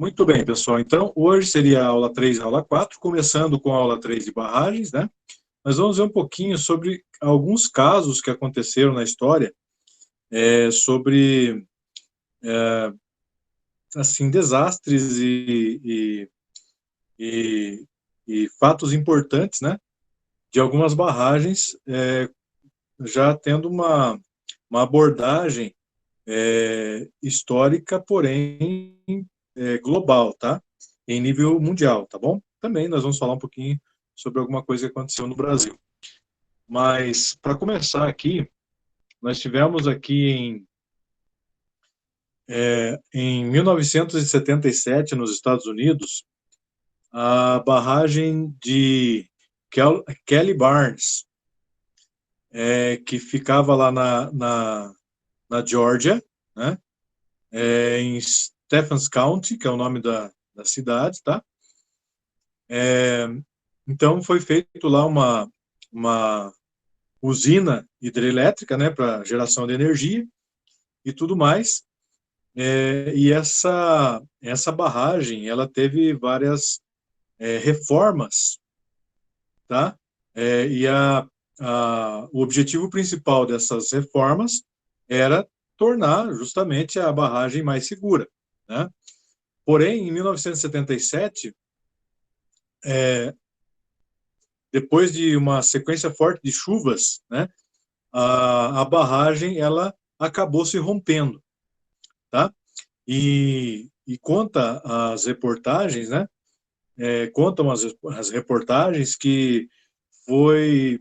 Muito bem, pessoal. Então, hoje seria a aula 3 e a aula 4, começando com a aula 3 de barragens, né? Nós vamos ver um pouquinho sobre alguns casos que aconteceram na história, sobre, assim, desastres e, e fatos importantes, né? De algumas barragens, já tendo uma abordagem histórica, porém global, tá? Em nível mundial, tá bom? Também nós vamos falar um pouquinho sobre alguma coisa que aconteceu no Brasil. Mas, para começar aqui, nós tivemos aqui em 1977, nos Estados Unidos, a barragem de Kelly Barnes, que ficava lá na Geórgia, né? Em Stephens County, que é o nome da cidade, tá? Então, foi feito lá uma usina hidrelétrica, né, para geração de energia e tudo mais. E essa barragem, ela teve várias reformas, tá? E o objetivo principal dessas reformas era tornar justamente a barragem mais segura, né? Porém, em 1977, depois de uma sequência forte de chuvas, né, a barragem ela acabou se rompendo, tá? E conta as reportagens, né? Contam as reportagens que foi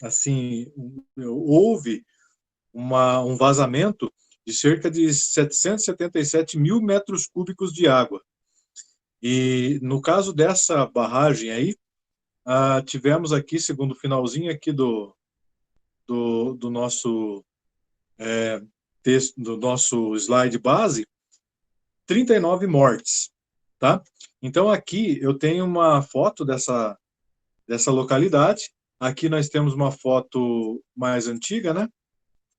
assim, houve um vazamento de cerca de 777 mil metros cúbicos de água. E no caso dessa barragem aí, tivemos aqui, segundo o finalzinho aqui do nosso texto, do nosso slide base, 39 mortes, tá? Então aqui eu tenho uma foto dessa localidade. Aqui nós temos uma foto mais antiga, né?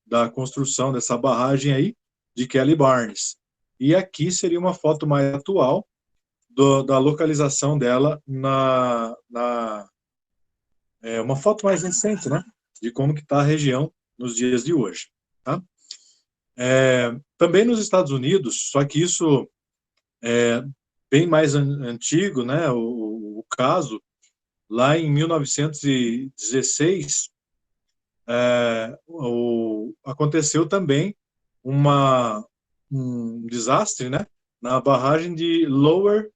Da construção dessa barragem aí, de Kelly Barnes. E aqui seria uma foto mais atual da localização dela uma foto mais recente, né? De como que está a região nos dias de hoje, tá? Também nos Estados Unidos, só que isso é bem mais antigo, né? O caso, lá em 1916, aconteceu também um desastre, né? Na barragem de Lower,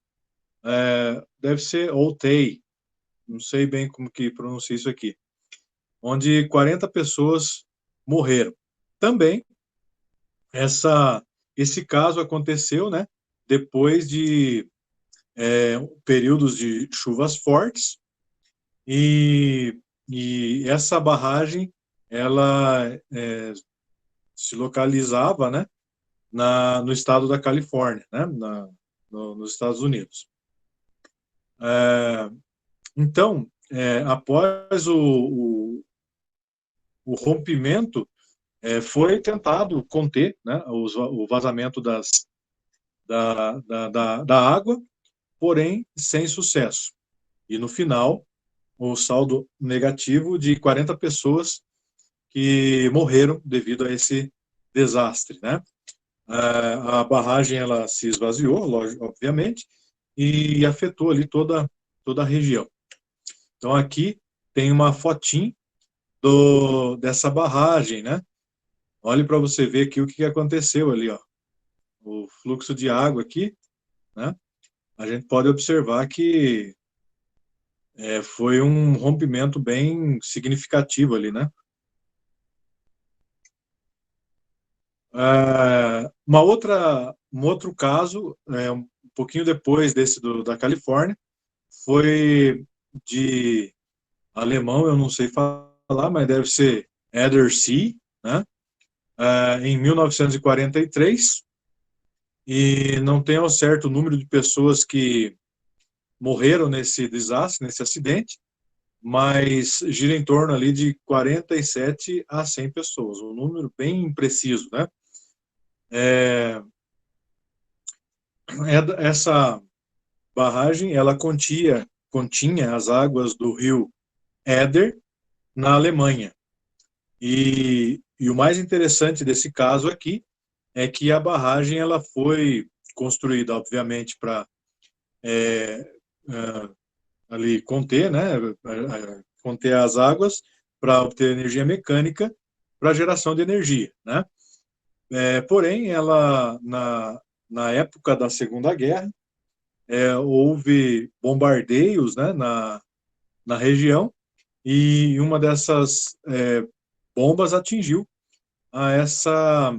deve ser Otay, não sei bem como que pronuncia isso aqui, onde 40 pessoas morreram. Também esse caso aconteceu, né? Depois de períodos de chuvas fortes e, e essa barragem ela se localizava, né, no estado da Califórnia, né, nos Estados Unidos. Então, após o rompimento, foi tentado conter, né, o vazamento da água, porém sem sucesso. E no final, o saldo negativo de 40 pessoas que morreram devido a esse desastre, né? A barragem ela se esvaziou, obviamente, e afetou ali toda a região. Então aqui tem uma fotinho dessa barragem, né? Olhe para você ver aqui o que aconteceu ali, ó. O fluxo de água aqui, né? A gente pode observar que foi um rompimento bem significativo ali, né? Um outro caso, um pouquinho depois desse da Califórnia, foi de alemão, eu não sei falar, mas deve ser Edersee, né? Em 1943, e não tem ao certo o número de pessoas que morreram nesse desastre, nesse acidente, mas gira em torno ali de 47 a 100 pessoas, um número bem preciso, né? essa barragem, ela continha as águas do rio Eder, na Alemanha. E o mais interessante desse caso aqui é que a barragem ela foi construída, obviamente, para ali conter, né, conter as águas para obter energia mecânica para geração de energia, né? Porém, ela na época da Segunda Guerra houve bombardeios, né, na região, e uma dessas bombas atingiu a essa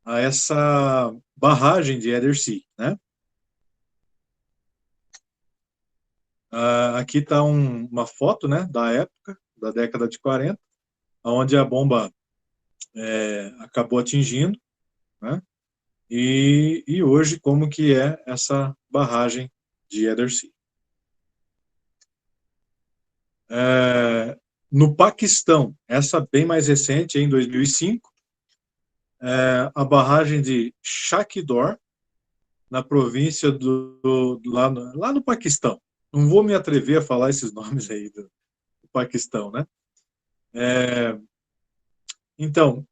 a essa barragem de Edersee, né? Aqui está uma foto, né, da época, da década de 40, onde a bomba acabou atingindo, né? E hoje como que é essa barragem de Edersee. No Paquistão, essa bem mais recente, em 2005, a barragem de Shakidor, na província lá no Paquistão. Não vou me atrever a falar esses nomes aí do Paquistão, né? Então,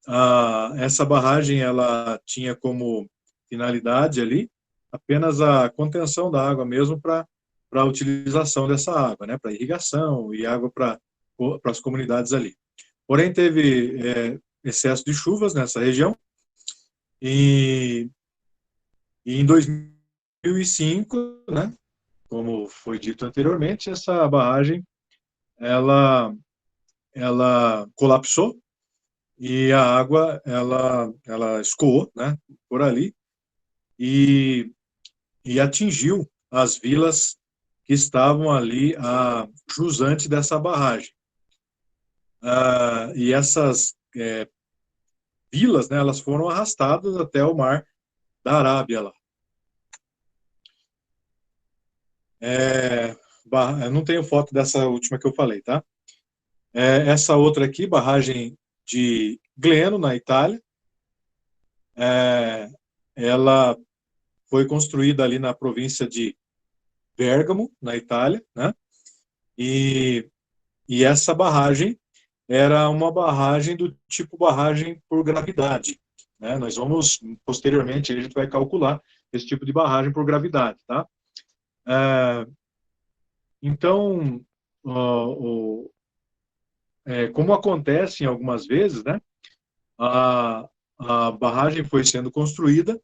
essa barragem ela tinha como finalidade ali apenas a contenção da água mesmo para a utilização dessa água, né? Para irrigação e água para as comunidades ali. Porém, teve excesso de chuvas nessa região e em 2005, né? Como foi dito anteriormente, essa barragem ela colapsou e a água ela escoou, né, por ali e atingiu as vilas que estavam ali jusante dessa barragem. E essas vilas, né, elas foram arrastadas até o mar da Arábia lá. Eu não tenho foto dessa última que eu falei, tá? Essa outra aqui, barragem de Gleno, na Itália, ela foi construída ali na província de Bergamo, na Itália, né? E essa barragem era uma barragem do tipo barragem por gravidade, né? Nós vamos, posteriormente, a gente vai calcular esse tipo de barragem por gravidade, tá? Então, como acontece em algumas vezes, né? A barragem foi sendo construída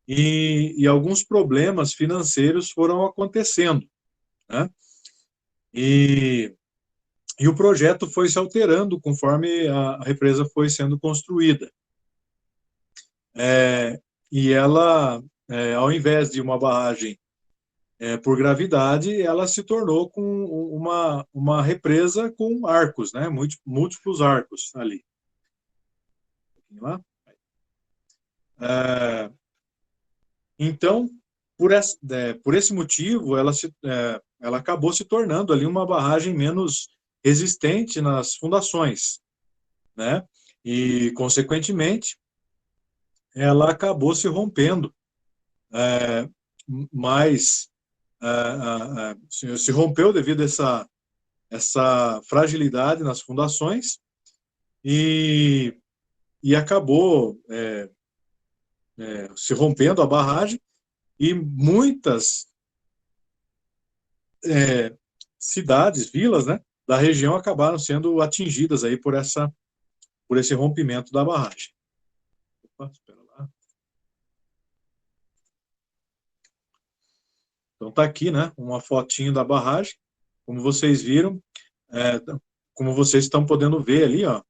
e alguns problemas financeiros foram acontecendo, né? E o projeto foi se alterando conforme a represa foi sendo construída. E ela, ao invés de uma barragem por gravidade, ela se tornou com uma represa com arcos, né? Múltiplos arcos ali. Lá. Então, por esse motivo, ela acabou se tornando ali uma barragem menos resistente nas fundações, né? E, consequentemente, ela acabou se rompendo, mas se rompeu devido a essa fragilidade nas fundações e acabou se rompendo a barragem e muitas cidades, vilas, né, da região acabaram sendo atingidas aí por esse rompimento da barragem. Opa, espera lá. Então tá aqui, né, uma fotinho da barragem, como vocês viram, como vocês estão podendo ver ali, ó.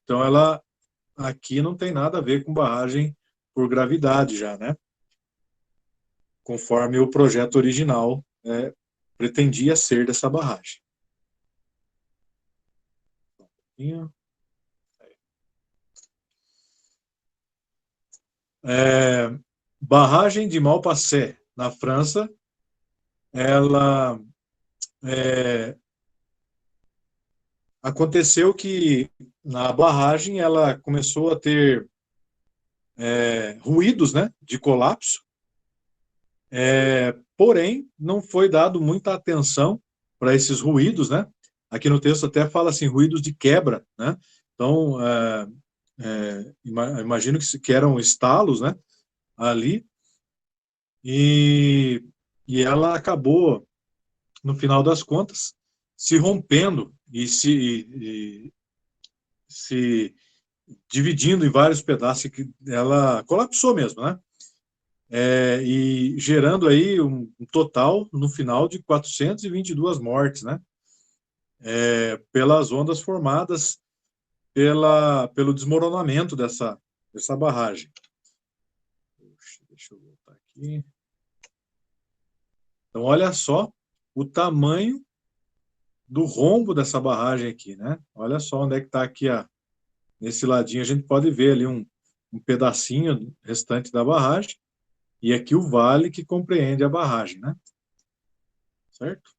Então ela aqui não tem nada a ver com barragem por gravidade já, né? Conforme o projeto original pretendia ser dessa barragem. Barragem de Malpasset, na França, ela aconteceu que na barragem ela começou a ter ruídos, né, de colapso, Porém, não foi dado muita atenção para esses ruídos, né? Aqui no texto até fala assim, ruídos de quebra, né? Então, imagino que eram estalos, né? Ali, e, e ela acabou, no final das contas, se rompendo se dividindo em vários pedaços, que ela colapsou mesmo, né? E gerando aí um total, no final, de 422 mortes, né? Pelas ondas formadas pelo desmoronamento dessa barragem. Deixa eu voltar aqui. Então, olha só o tamanho do rombo dessa barragem aqui, né? Olha só onde é que está aqui, nesse ladinho, a gente pode ver ali um pedacinho restante da barragem, e aqui o vale que compreende a barragem, né? Certo?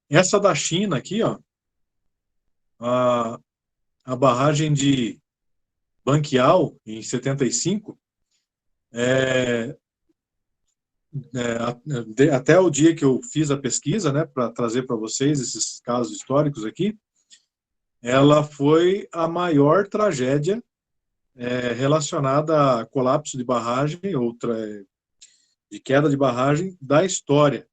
Essa da China aqui, ó, a, a barragem de Banqiao, em 75, é, até o dia que eu fiz a pesquisa, né, para trazer para vocês esses casos históricos aqui, ela foi a maior tragédia relacionada a colapso de barragem ou de queda de barragem da história.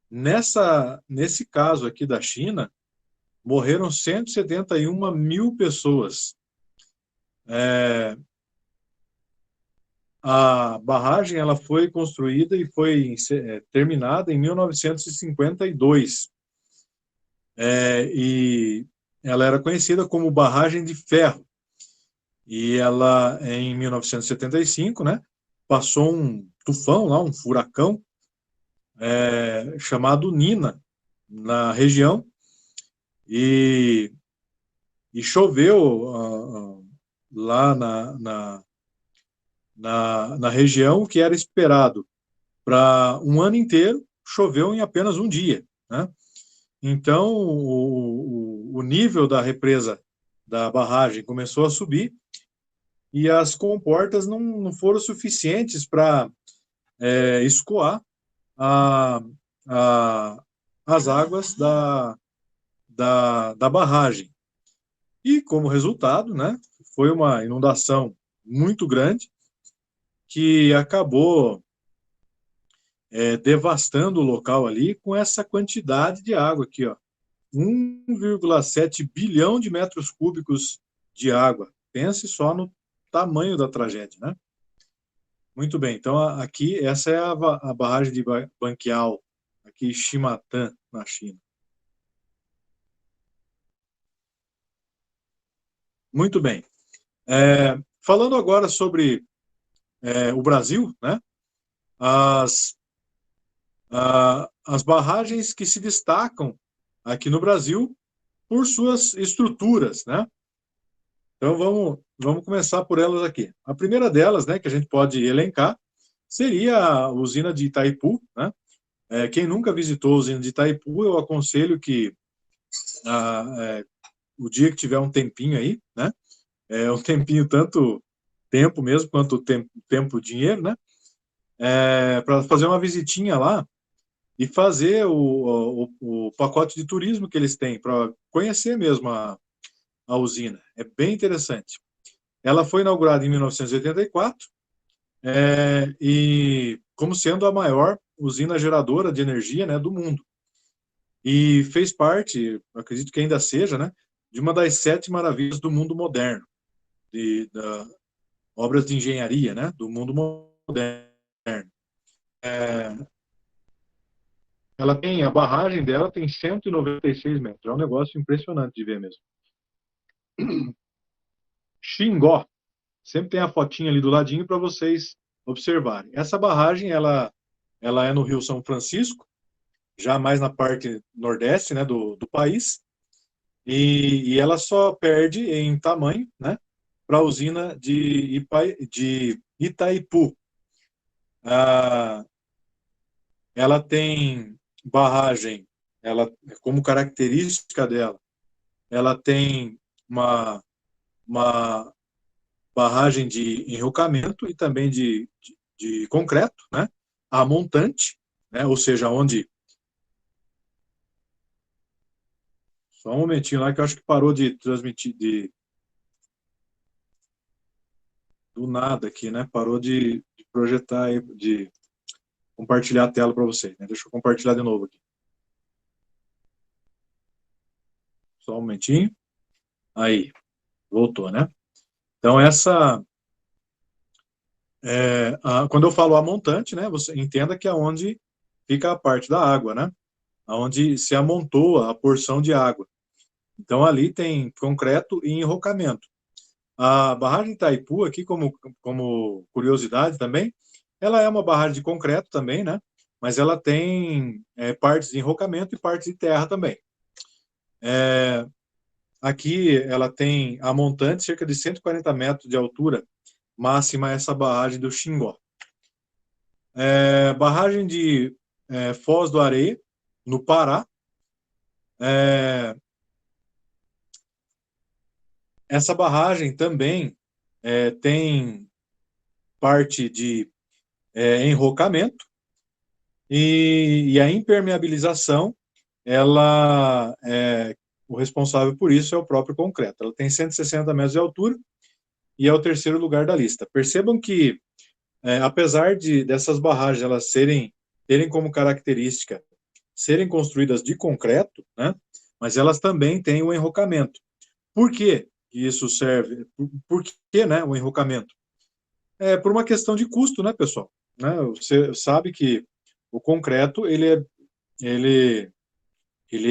Nesse caso aqui da China, morreram 171 mil pessoas. A barragem ela foi construída e foi terminada em 1952. E ela era conhecida como barragem de ferro. E ela, em 1975, né, passou um tufão lá, um furacão, chamado Nina, na região, e choveu lá na região, o que era esperado para um ano inteiro, choveu em apenas um dia, né? Então, o nível da represa da barragem começou a subir e as comportas não foram suficientes para escoar a, a, as águas da barragem. E, como resultado, né, foi uma inundação muito grande que acabou devastando o local ali com essa quantidade de água aqui, ó. 1,7 bilhão de metros cúbicos de água. Pense só no tamanho da tragédia, né? Muito bem, então aqui, essa é a barragem de Banqiao, aqui em Ximatan, na China. Muito bem. Falando agora sobre o Brasil, né? As, as barragens que se destacam aqui no Brasil por suas estruturas, né? Então vamos começar por elas aqui. A primeira delas, né, que a gente pode elencar, seria a usina de Itaipu, né? Quem nunca visitou a usina de Itaipu, eu aconselho que o dia que tiver um tempinho aí, né? Um tempinho, tanto tempo mesmo quanto tempo dinheiro, né? Para fazer uma visitinha lá e fazer o pacote de turismo que eles têm, para conhecer mesmo a usina. É bem interessante. Ela foi inaugurada em 1984 e como sendo a maior usina geradora de energia, né, do mundo. E fez parte, acredito que ainda seja, né, de uma das 7 maravilhas do mundo moderno, da obras de engenharia, né, do mundo moderno. A barragem dela tem 196 metros, é um negócio impressionante de ver mesmo. Xingó, sempre tem a fotinha ali do ladinho para vocês observarem. Essa barragem, ela é no Rio São Francisco, já mais na parte nordeste, né, do país, e ela só perde em tamanho, né, para a usina de Itaipu. Ela tem barragem, ela, como característica dela, ela tem uma barragem de enrocamento e também de concreto, né? A montante, né? Ou seja, onde... Só um momentinho lá que eu acho que parou de transmitir do nada aqui, né? Parou de projetar, de compartilhar a tela para vocês, né? Deixa eu compartilhar de novo aqui. Só um momentinho. Aí, voltou, né? Então, quando eu falo a montante, né? Você entenda que é onde fica a parte da água, né? Onde se amontoa a porção de água. Então, ali tem concreto e enrocamento. A barragem Itaipu, aqui como curiosidade também, ela é uma barragem de concreto também, né? Mas ela tem partes de enrocamento e partes de terra também. Aqui ela tem a montante, cerca de 140 metros de altura máxima, essa barragem do Xingó. Barragem de Foz do Areia, no Pará. Essa barragem também tem parte de enrocamento e a impermeabilização, o responsável por isso é o próprio concreto. Ela tem 160 metros de altura e é o terceiro lugar da lista. Percebam que, apesar dessas barragens elas terem como característica serem construídas de concreto, né, mas elas também têm o enrocamento. Por que isso serve? Por que, né, o enrocamento? Por uma questão de custo, né, pessoal? Né? Você sabe que o concreto ele, ele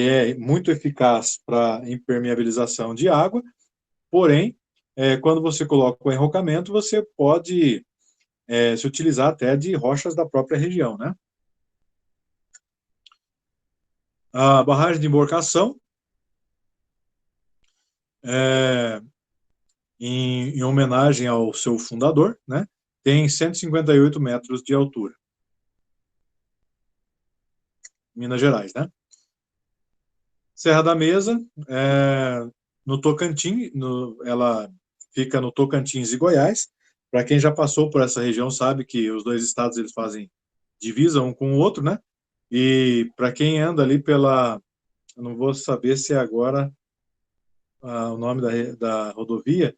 é muito eficaz para impermeabilização de água, porém, quando você coloca o enrocamento, você pode se utilizar até de rochas da própria região, né? A barragem de embarcação, em homenagem ao seu fundador, né, tem 158 metros de altura. Minas Gerais, né? Serra da Mesa, no Tocantins, ela fica no Tocantins e Goiás. Para quem já passou por essa região sabe que os dois estados eles fazem divisa um com o outro, né? E para quem anda ali eu não vou saber se é agora o nome da rodovia,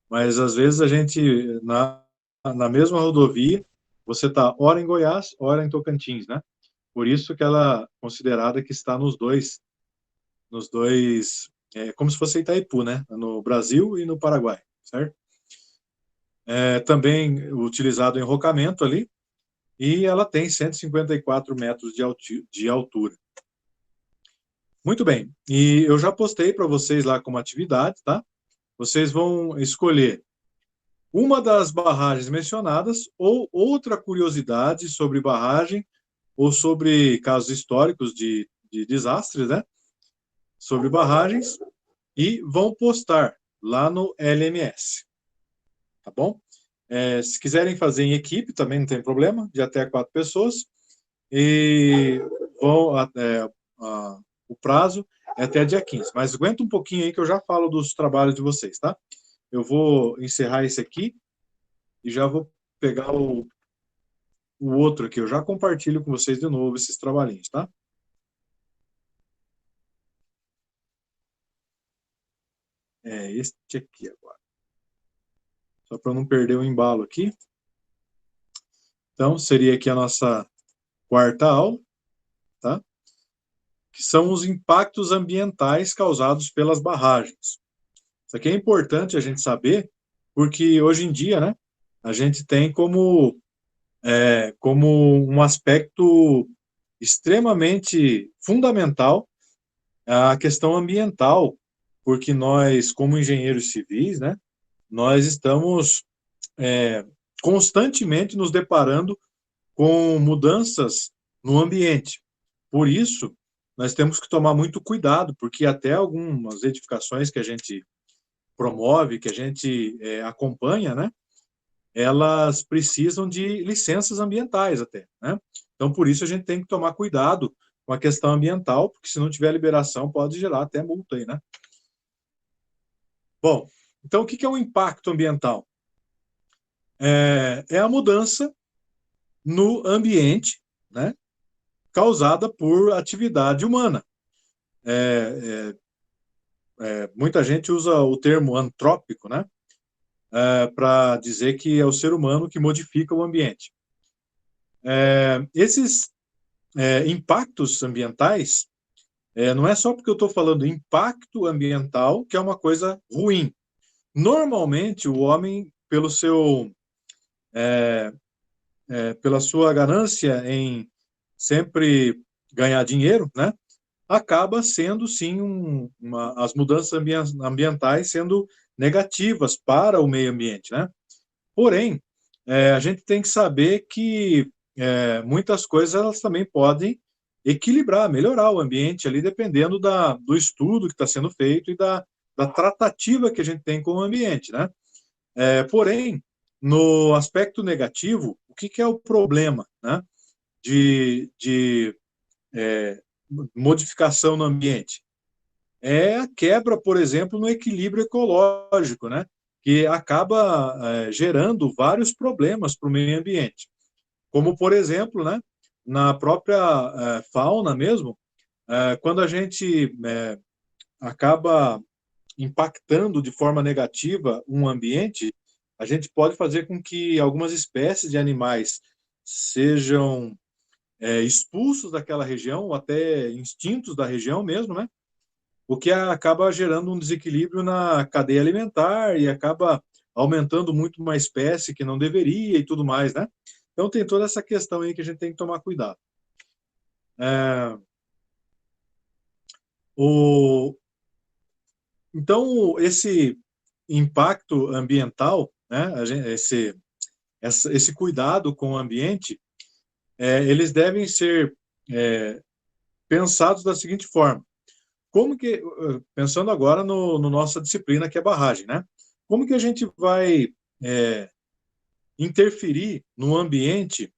mas às vezes a gente na mesma rodovia você está ora em Goiás, ora em Tocantins, né? Por isso que ela é considerada que está nos dois, como se fosse Itaipu, né? No Brasil e no Paraguai, certo? Também utilizado em enrocamento ali, e ela tem 154 metros de altura. Muito bem, e eu já postei para vocês lá como atividade, tá? Vocês vão escolher uma das barragens mencionadas ou outra curiosidade sobre barragem ou sobre casos históricos de desastres, né? Sobre barragens, e vão postar lá no LMS, tá bom? Se quiserem fazer em equipe, também não tem problema, de até 4 pessoas, e o prazo é até dia 15, mas aguenta um pouquinho aí que eu já falo dos trabalhos de vocês, tá? Eu vou encerrar esse aqui e já vou pegar o outro aqui, eu já compartilho com vocês de novo esses trabalhinhos, tá? Este aqui agora. Só para não perder o embalo aqui. Então, seria aqui a nossa quarta aula, tá? Que são os impactos ambientais causados pelas barragens. Isso aqui é importante a gente saber, porque hoje em dia, né, a gente tem como um aspecto extremamente fundamental a questão ambiental, porque nós, como engenheiros civis, né, nós estamos constantemente nos deparando com mudanças no ambiente. Por isso, nós temos que tomar muito cuidado, porque até algumas edificações que a gente promove, que a gente acompanha, né, elas precisam de licenças ambientais até, né? Então, por isso a gente tem que tomar cuidado com a questão ambiental, porque se não tiver liberação, pode gerar até multa aí, né? Bom, então o que é um impacto ambiental? é a mudança no ambiente, né, causada por atividade humana. Muita gente usa o termo antrópico, né, para dizer que é o ser humano que modifica o ambiente. Esses impactos ambientais, não é só porque eu estou falando impacto ambiental que é uma coisa ruim. Normalmente, o homem, pela sua ganância em sempre ganhar dinheiro, né, acaba sendo, sim, as mudanças ambientais sendo negativas para o meio ambiente, né? Porém, a gente tem que saber que muitas coisas elas também podem equilibrar, melhorar o ambiente ali, dependendo do estudo que está sendo feito e da tratativa que a gente tem com o ambiente, né? Porém, no aspecto negativo, o que é o problema, né, de modificação no ambiente? É a quebra, por exemplo, no equilíbrio ecológico, né, que acaba gerando vários problemas para o meio ambiente. Como, por exemplo, né, na própria fauna mesmo, quando a gente acaba impactando de forma negativa um ambiente, a gente pode fazer com que algumas espécies de animais sejam expulsos daquela região, ou até extintos da região mesmo, né? O que acaba gerando um desequilíbrio na cadeia alimentar e acaba aumentando muito uma espécie que não deveria e tudo mais, né? Então tem toda essa questão aí que a gente tem que tomar cuidado. É, o, então, esse impacto ambiental, né, esse cuidado com o ambiente, eles devem ser pensados da seguinte forma. Como que, pensando agora no nossa disciplina, que é barragem, né? Como que a gente vai interferir no ambiente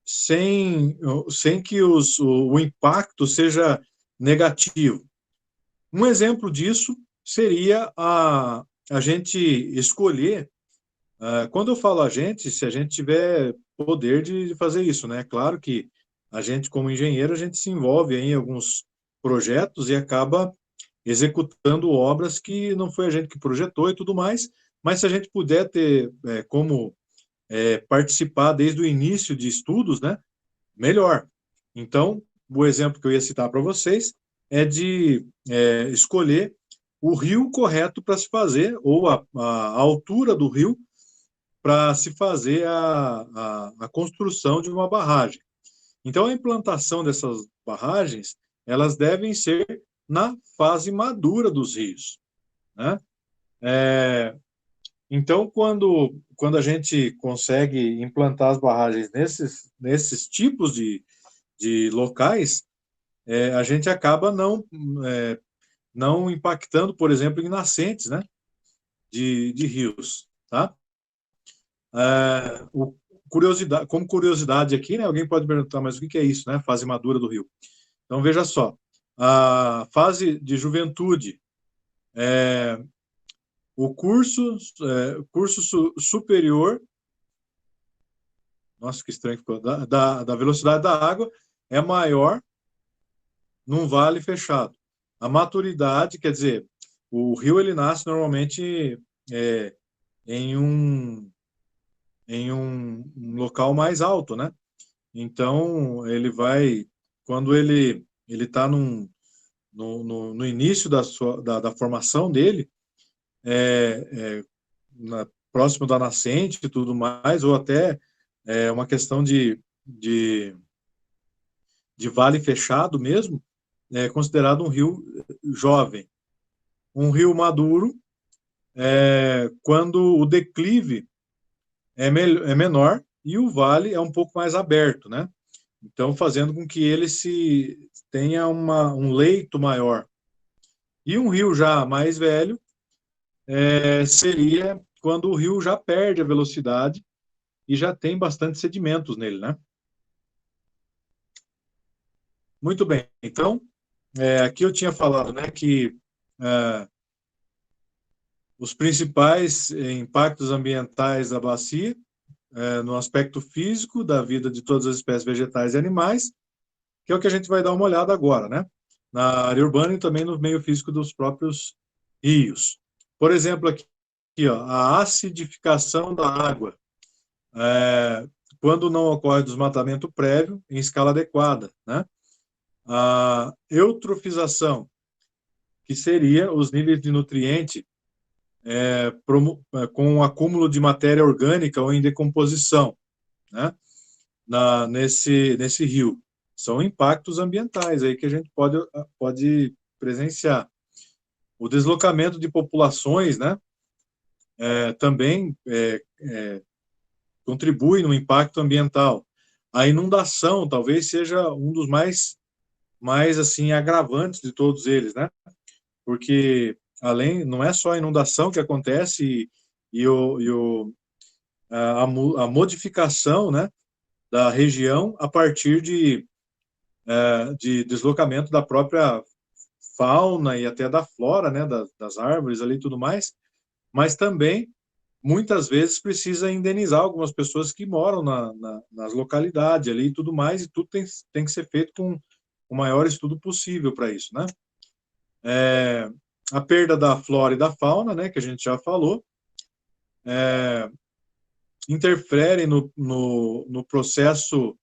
sem que o impacto seja negativo? Um exemplo disso seria a gente escolher, quando eu falo a gente, se a gente tiver poder de fazer isso, né? Claro que a gente, como engenheiro, a gente se envolve em alguns projetos e acaba executando obras que não foi a gente que projetou e tudo mais, mas se a gente puder ter como participar desde o início de estudos, né? Melhor. Então, o exemplo que eu ia citar para vocês é de escolher o rio correto para se fazer, ou a altura do rio para se fazer a construção de uma barragem. Então, a implantação dessas barragens, elas devem ser na fase madura dos rios, né? Então, quando a gente consegue implantar as barragens nesses tipos de locais, a gente acaba não impactando, por exemplo, em nascentes, né, de rios, tá? Como curiosidade aqui, né, alguém pode perguntar, mas o que é isso, né, fase madura do rio? Então, veja só, a fase de juventude, o curso superior, nossa, que estranho ficou, da velocidade da água é maior num vale fechado. A maturidade, quer dizer, o rio ele nasce normalmente é, em um local mais alto, né? Então, quando ele está no início da formação dele, próximo da nascente e tudo mais, ou até uma questão de vale fechado mesmo, é considerado um rio jovem. Um rio maduro, quando o declive é menor e o vale é um pouco mais aberto, né? Então, fazendo com que ele tenha um leito maior. E um rio já mais velho seria quando o rio já perde a velocidade e já tem bastante sedimentos nele, né? Muito bem. Então, aqui eu tinha falado, né, que os principais impactos ambientais da bacia, no aspecto físico da vida de todas as espécies vegetais e animais, que é o que a gente vai dar uma olhada agora, né? Na área urbana e também no meio físico dos próprios rios. Por exemplo, aqui, ó, a acidificação da água, quando não ocorre desmatamento prévio em escala adequada, né? A eutrofização, que seria os níveis de nutriente com um acúmulo de matéria orgânica ou em decomposição, né? Nesse rio. São impactos ambientais aí que a gente pode presenciar. O deslocamento de populações, né? Também contribui no impacto ambiental. A inundação talvez seja um dos mais assim agravantes de todos eles, né? Porque não é só a inundação que acontece a modificação, né, da região a partir de deslocamento da própria fauna e até da flora, né, das árvores ali e tudo mais, mas também muitas vezes precisa indenizar algumas pessoas que moram nas localidades ali e tudo mais, e tudo tem que ser feito com o maior estudo possível para isso, né? A perda da flora e da fauna, né, que a gente já falou, interferem no processo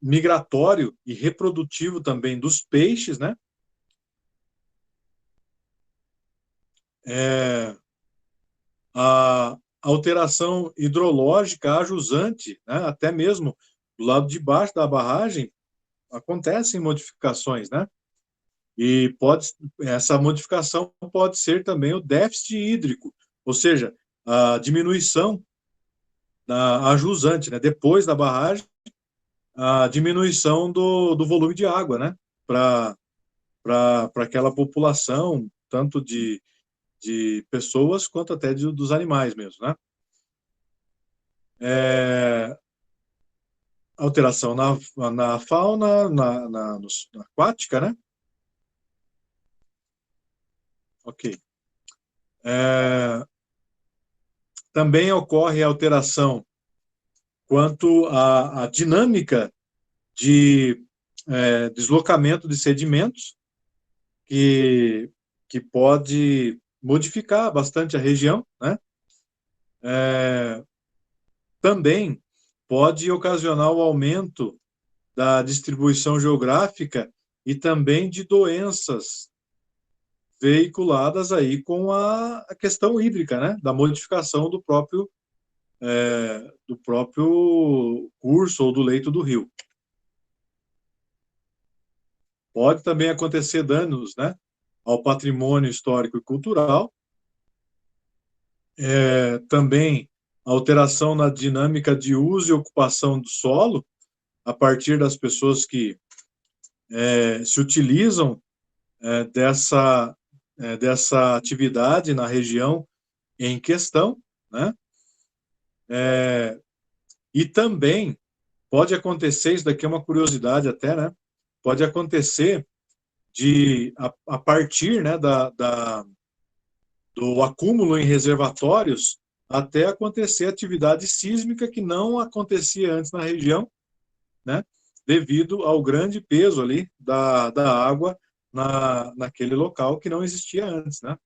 migratório e reprodutivo também dos peixes, né? A alteração hidrológica ajusante, né, até mesmo do lado de baixo da barragem, acontecem modificações, né? E essa modificação pode ser também o déficit hídrico, ou seja, a diminuição da jusante, né? Depois da barragem, a diminuição do volume de água, né? Para aquela população, tanto de pessoas quanto até dos animais mesmo, né? Alteração na fauna, na aquática, né? Ok. Também ocorre alteração quanto à dinâmica de deslocamento de sedimentos, que pode modificar bastante a região, né? Também pode ocasionar o aumento da distribuição geográfica e também de doenças veiculadas aí com a questão hídrica, né? Da modificação do próprio curso ou do leito do rio. Pode também acontecer danos, né, ao patrimônio histórico e cultural, também alteração na dinâmica de uso e ocupação do solo, a partir das pessoas que se utilizam dessa atividade na região em questão, né? E também pode acontecer, isso daqui é uma curiosidade até, né? Pode acontecer a partir, né, do acúmulo em reservatórios até acontecer atividade sísmica que não acontecia antes na região, né, devido ao grande peso ali da água naquele local que não existia antes, né.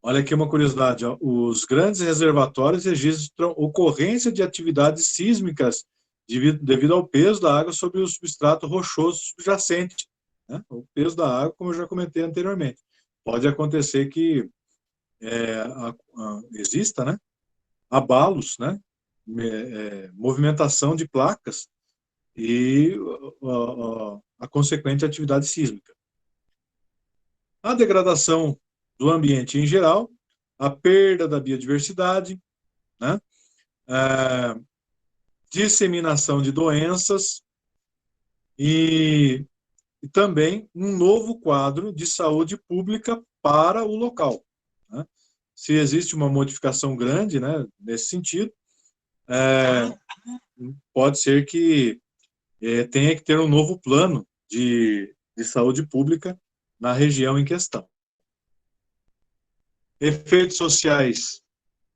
Olha aqui uma curiosidade, ó. Os grandes reservatórios registram ocorrência de atividades sísmicas devido ao peso da água sobre o substrato rochoso subjacente, né? O peso da água, como eu já comentei anteriormente. Pode acontecer que exista, né, abalos, né, movimentação de placas e a consequente atividade sísmica. A degradação do ambiente em geral, a perda da biodiversidade, né, disseminação de doenças e também um novo quadro de saúde pública para o local, né? Se existe uma modificação grande, né, nesse sentido, pode ser que tenha que ter um novo plano de saúde pública na região em questão. Efeitos sociais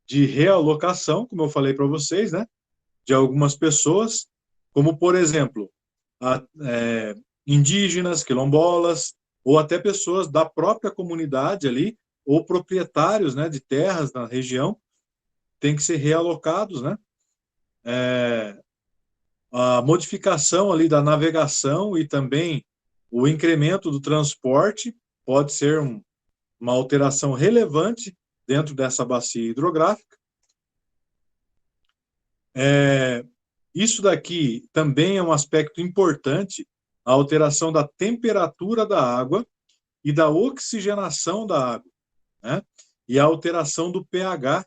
de realocação, como eu falei para vocês, né, de algumas pessoas, como, por exemplo, indígenas, quilombolas, ou até pessoas da própria comunidade ali, ou proprietários, né, de terras na região, têm que ser realocados, né? A modificação ali da navegação e também o incremento do transporte pode ser uma alteração relevante dentro dessa bacia hidrográfica. Isso daqui também é um aspecto importante, a alteração da temperatura da água e da oxigenação da água, né? E a alteração do pH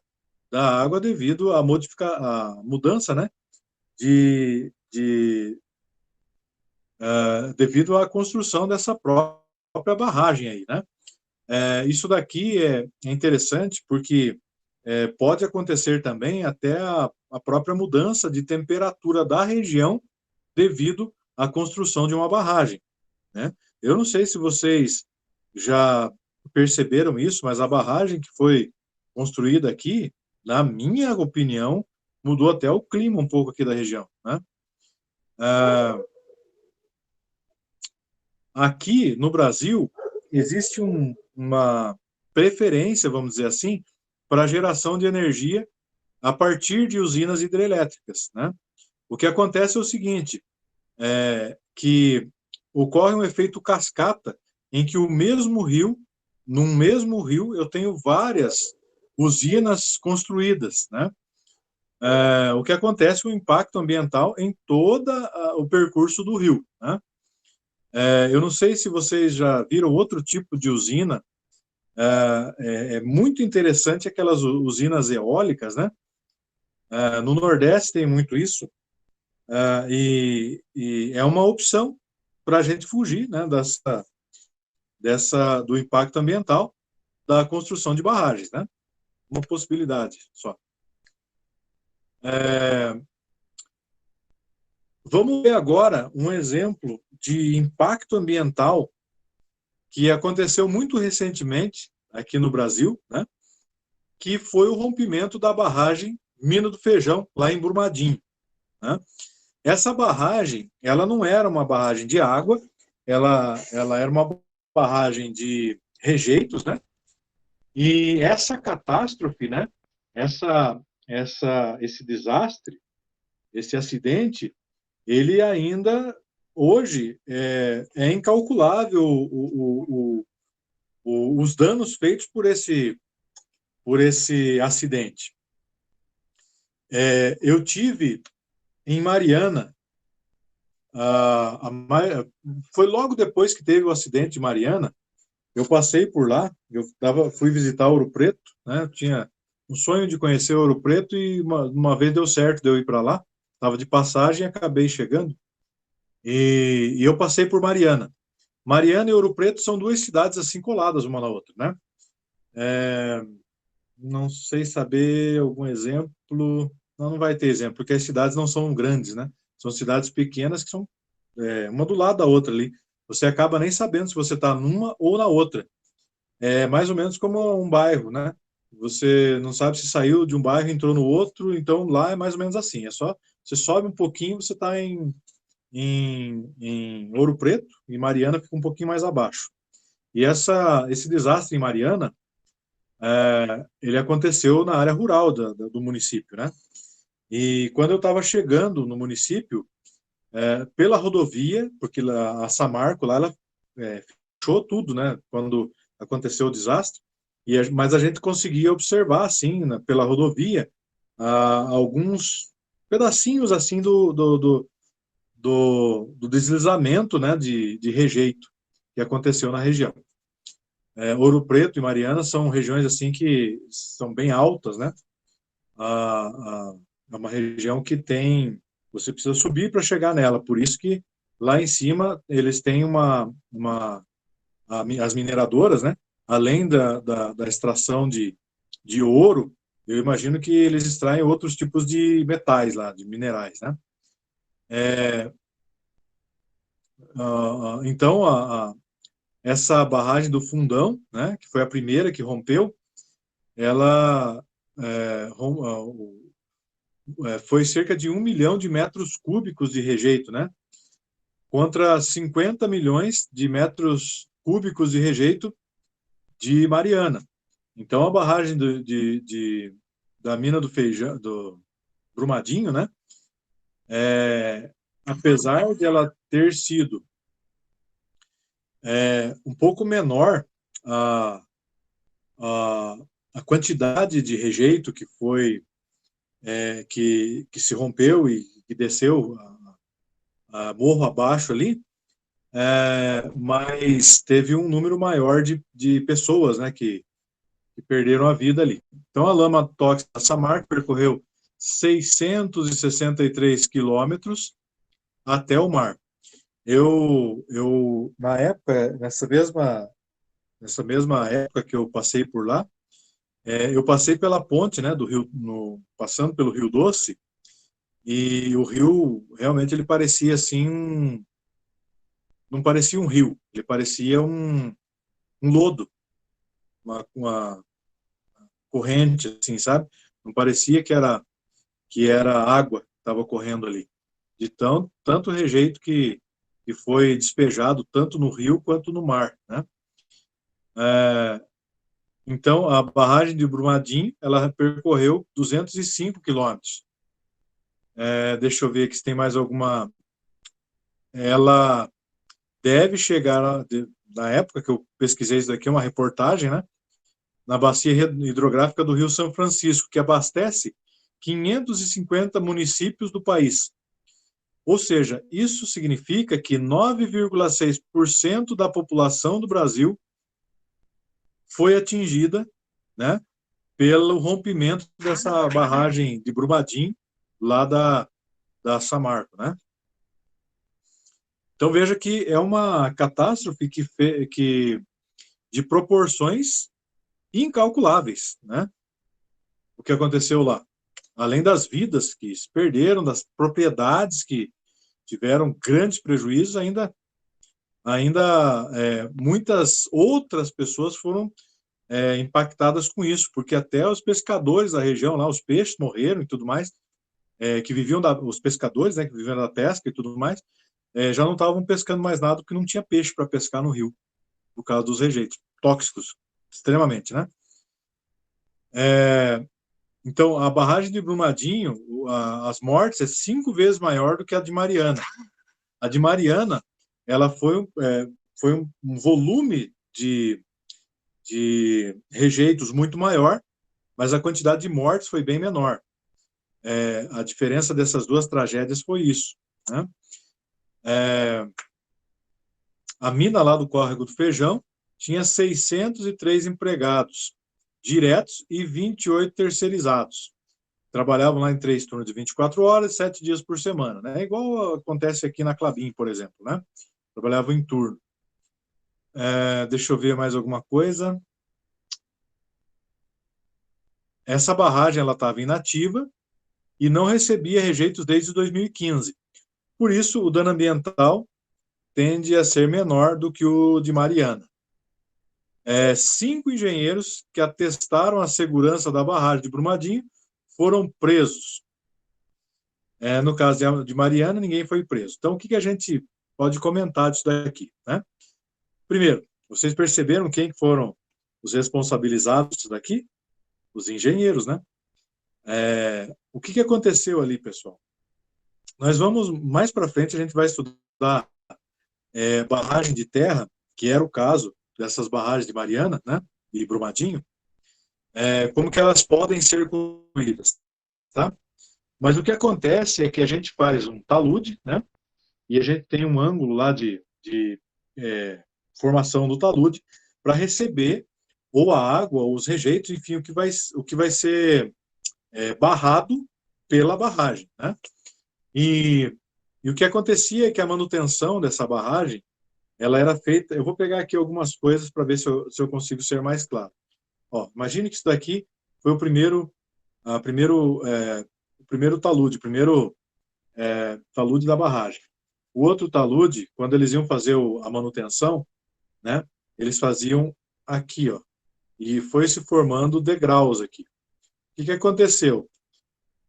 da água devido à mudança, né? Devido à construção dessa própria barragem aí, né? Isso daqui é interessante porque pode acontecer também até a própria mudança de temperatura da região devido à construção de uma barragem, né? Eu não sei se vocês já perceberam isso, mas a barragem que foi construída aqui, na minha opinião, mudou até o clima um pouco aqui da região, né? Aqui no Brasil existe uma preferência, vamos dizer assim, para a geração de energia a partir de usinas hidrelétricas, né? O que acontece é o seguinte, que ocorre um efeito cascata em que num mesmo rio, eu tenho várias usinas construídas, né? O que acontece é o impacto ambiental em todo o percurso do rio, né? Eu não sei se vocês já viram outro tipo de usina, é muito interessante aquelas usinas eólicas, né? No Nordeste tem muito isso, e é uma opção para a gente fugir, né, do impacto ambiental da construção de barragens, né? Uma possibilidade só. Vamos ver agora um exemplo de impacto ambiental que aconteceu muito recentemente aqui no Brasil, né? Que foi o rompimento da barragem Mina do Feijão, lá em Brumadinho, né? Essa barragem, ela não era uma barragem de água, ela era uma barragem de rejeitos, né? E essa catástrofe, né? Esse desastre, esse acidente, ele ainda hoje é incalculável os danos feitos por esse acidente. Eu tive em Mariana, foi logo depois que teve o acidente de Mariana, eu passei por lá, fui visitar Ouro Preto, né? Tinha um sonho de conhecer Ouro Preto e uma vez deu certo de eu ir para lá, estava de passagem e acabei chegando. E eu passei por Mariana. Mariana e Ouro Preto são duas cidades assim coladas uma na outra, né? Não sei saber algum exemplo. Não vai ter exemplo, porque as cidades não são grandes, né? São cidades pequenas que são uma do lado da outra ali. Você acaba nem sabendo se você está numa ou na outra. É mais ou menos como um bairro, né? Você não sabe se saiu de um bairro e entrou no outro, então lá é mais ou menos assim. É só você sobe um pouquinho, você está em Ouro Preto, e Mariana fica um pouquinho mais abaixo. E esse desastre em Mariana, ele aconteceu na área rural do município, né? E quando eu estava chegando no município, pela rodovia, porque a Samarco lá, ela fechou tudo, né? Quando aconteceu o desastre, mas a gente conseguia observar, assim, pela rodovia, alguns pedacinhos, assim, do deslizamento, né, de rejeito que aconteceu na região. Ouro Preto e Mariana são regiões assim que são bem altas, né? É uma região que você precisa subir para chegar nela, por isso que lá em cima eles têm as mineradoras, né? Além da extração de ouro, eu imagino que eles extraem outros tipos de metais lá, de minerais, né? Então, essa barragem do Fundão, né, que foi a primeira que rompeu, ela foi cerca de 1 milhão de metros cúbicos de rejeito, né, contra 50 milhões de metros cúbicos de rejeito de Mariana. Então, a barragem da mina do Feijão, do Brumadinho, né, apesar de ela ter sido um pouco menor a, a, a quantidade de rejeito que foi que se rompeu e que desceu a morro abaixo ali, mas teve um número maior de pessoas, né, que perderam a vida ali. Então, a lama tóxica da Samarco percorreu 663 quilômetros até o mar. Na época, nessa mesma época que eu passei por lá, eu passei pela ponte, né, do rio, passando pelo Rio Doce, e o rio realmente ele parecia assim, não parecia um rio, ele parecia um lodo, uma corrente, assim, sabe? Não parecia que era água que estava correndo ali, de tanto rejeito que foi despejado tanto no rio quanto no mar, né? Então, a barragem de Brumadinho, ela percorreu 205 quilômetros. Deixa eu ver aqui se tem mais alguma. Ela deve chegar, na época que eu pesquisei isso daqui, uma reportagem, né? Na bacia hidrográfica do Rio São Francisco, que abastece 550 municípios do país. Ou seja, isso significa que 9,6% da população do Brasil foi atingida, né, pelo rompimento dessa barragem de Brumadinho, lá da Samarco, né? Então veja que é uma catástrofe de proporções incalculáveis, né? O que aconteceu lá. Além das vidas que se perderam, das propriedades que tiveram grandes prejuízos, ainda muitas outras pessoas foram impactadas com isso, porque até os pescadores da região lá, os peixes morreram e tudo mais, que viviam os pescadores, né, que viviam da pesca e tudo mais, já não estavam pescando mais nada porque não tinha peixe para pescar no rio, por causa dos rejeitos tóxicos, extremamente, né? Então, a barragem de Brumadinho, as mortes é 5 vezes maior do que a de Mariana. A de Mariana, ela foi um volume de rejeitos muito maior, mas a quantidade de mortes foi bem menor. A diferença dessas duas tragédias foi isso, né? A mina lá do Córrego do Feijão tinha 603 empregados diretos e 28 terceirizados. Trabalhavam lá em 3 turnos de 24 horas, 7 dias por semana, né? Igual acontece aqui na Klabin, por exemplo, né? Trabalhavam em turno. Deixa eu ver mais alguma coisa. Essa barragem ela estava inativa e não recebia rejeitos desde 2015. Por isso, o dano ambiental tende a ser menor do que o de Mariana. 5 engenheiros que atestaram a segurança da barragem de Brumadinho foram presos. No caso de Mariana, ninguém foi preso. Então, o que a gente pode comentar disso daqui, né? Primeiro, vocês perceberam quem foram os responsabilizados disso daqui? Os engenheiros, né? O que aconteceu ali, pessoal? Nós vamos, mais para frente, a gente vai estudar barragem de terra, que era o caso dessas barragens de Mariana, né? E Brumadinho, como que elas podem ser construídas, tá? Mas o que acontece é que a gente faz um talude, né? E a gente tem um ângulo lá de formação do talude para receber ou a água, ou os rejeitos, enfim, o que vai ser barrado pela barragem, né? E o que acontecia é que a manutenção dessa barragem, ela era feita. Eu vou pegar aqui algumas coisas para ver se eu consigo ser mais claro. Imagine que isso daqui foi o primeiro talude, talude da barragem. O outro talude, quando eles iam fazer a manutenção, né, eles faziam aqui, ó, e foi se formando degraus aqui. O que aconteceu?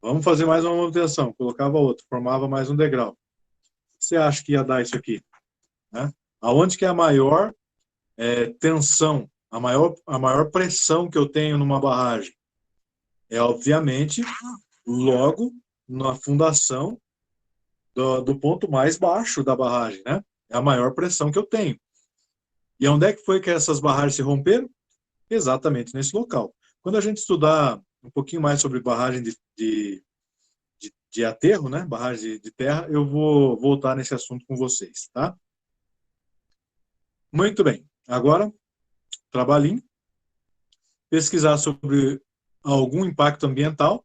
Vamos fazer mais uma manutenção. Colocava outro, formava mais um degrau. O que você acha que ia dar isso aqui? Né? Aonde que é a maior tensão, a maior pressão que eu tenho numa barragem? É, obviamente, logo na fundação do ponto mais baixo da barragem, né? É a maior pressão que eu tenho. E onde é que foi que essas barragens se romperam? Exatamente nesse local. Quando a gente estudar um pouquinho mais sobre barragem de aterro, né? Barragem de terra, eu vou voltar nesse assunto com vocês, tá? Muito bem. Agora, trabalhinho. Pesquisar sobre algum impacto ambiental.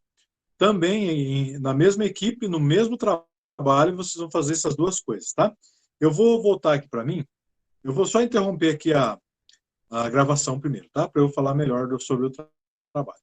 Também, na mesma equipe, no mesmo trabalho, vocês vão fazer essas duas coisas, tá? Eu vou voltar aqui para mim. Eu vou só interromper aqui a gravação primeiro, tá? Para eu falar melhor sobre o trabalho.